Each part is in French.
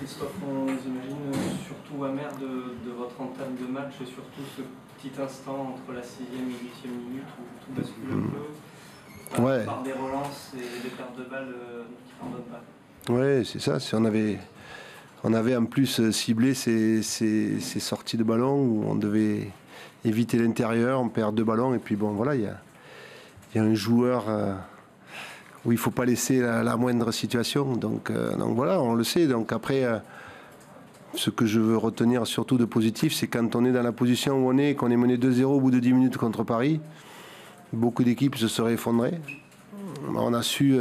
Christophe, on imagine surtout amer de votre entame de match et surtout ce petit instant entre la 6e et 8e minute où tout bascule un peu par des relances et des pertes de balles qui pardonnent pas. Oui, c'est ça. On avait en plus ciblé ces sorties de ballon où on devait éviter l'intérieur, on perd 2 ballons et puis bon voilà, il y a un joueur où il ne faut pas laisser la moindre situation. Donc voilà, on le sait. Donc après, ce que je veux retenir surtout de positif, c'est quand on est dans la position où on est, qu'on est mené 2-0 au bout de 10 minutes contre Paris, beaucoup d'équipes se seraient effondrées. On a su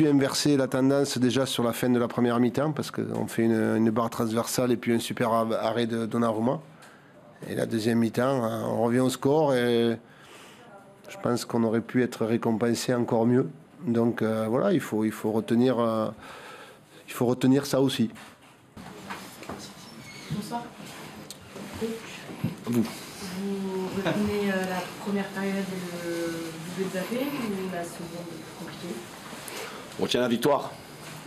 inverser la tendance déjà sur la fin de la première mi-temps parce qu'on fait une barre transversale et puis un super arrêt de Donnarumma. Et la deuxième mi-temps, on revient au score et je pense qu'on aurait pu être récompensé encore mieux. Donc voilà, il faut retenir ça aussi. Bonsoir. Vous retenez la première période du Zappé ou la seconde compliquée? On tient la victoire.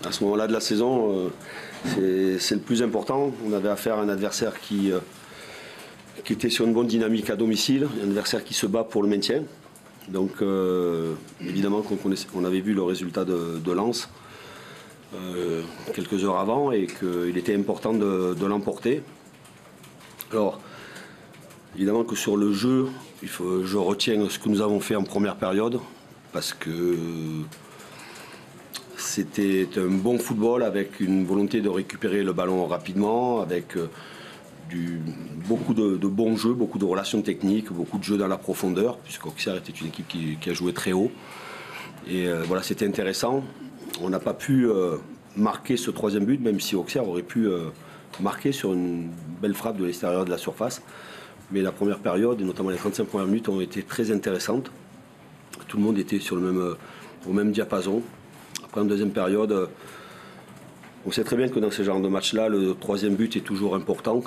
À ce moment-là de la saison, c'est le plus important. On avait affaire à un adversaire qui était sur une bonne dynamique à domicile, un adversaire qui se bat pour le maintien. Donc évidemment qu'on avait vu le résultat de Lens quelques heures avant et qu'il était important de l'emporter. Alors évidemment que sur le jeu, je retiens ce que nous avons fait en première période parce que c'était un bon football avec une volonté de récupérer le ballon rapidement, avec beaucoup de bons jeux, beaucoup de relations techniques, beaucoup de jeux dans la profondeur, puisqu'Auxerre était une équipe qui a joué très haut. Et voilà, c'était intéressant. On n'a pas pu marquer ce 3e but, même si Auxerre aurait pu marquer sur une belle frappe de l'extérieur de la surface. Mais la première période, et notamment les 35 premières minutes, ont été très intéressantes. Tout le monde était au même diapason. Après, en deuxième période, on sait très bien que dans ce genre de match-là, le 3e but est toujours important.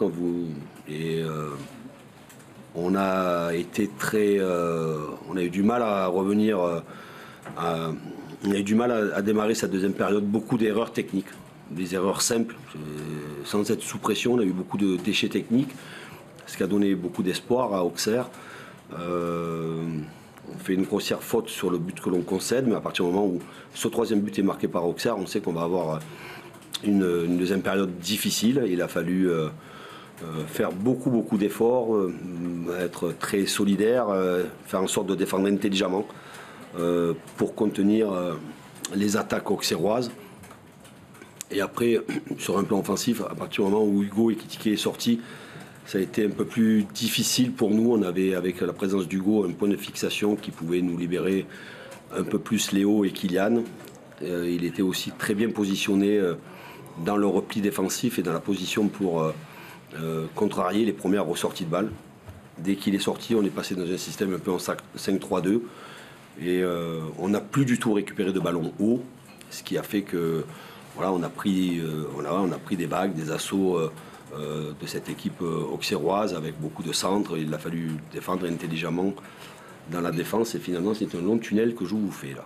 On a eu du mal à revenir, on a eu du mal à démarrer cette deuxième période. Beaucoup d'erreurs techniques, des erreurs simples, sans être sous pression. On a eu beaucoup de déchets techniques, ce qui a donné beaucoup d'espoir à Auxerre. On fait une grossière faute sur le but que l'on concède, mais à partir du moment où ce 3e but est marqué par Auxerre, on sait qu'on va avoir une deuxième période difficile. Il a fallu faire beaucoup d'efforts, être très solidaire, faire en sorte de défendre intelligemment pour contenir les attaques auxerroises. Et après, sur un plan offensif, à partir du moment où Hugo Ekitike est sorti, ça a été un peu plus difficile pour nous. On avait, avec la présence d'Hugo, un point de fixation qui pouvait nous libérer un peu plus Léo et Kylian. Il était aussi très bien positionné dans le repli défensif et dans la position pour contrarier les premières ressorties de balles. Dès qu'il est sorti, on est passé dans un système un peu en 5-3-2 et on n'a plus du tout récupéré de ballon haut, ce qui a fait que voilà, on a pris des vagues, des assauts de cette équipe auxerroise avec beaucoup de centres. Il a fallu défendre intelligemment dans la défense et finalement c'est un long tunnel que je vous fais là.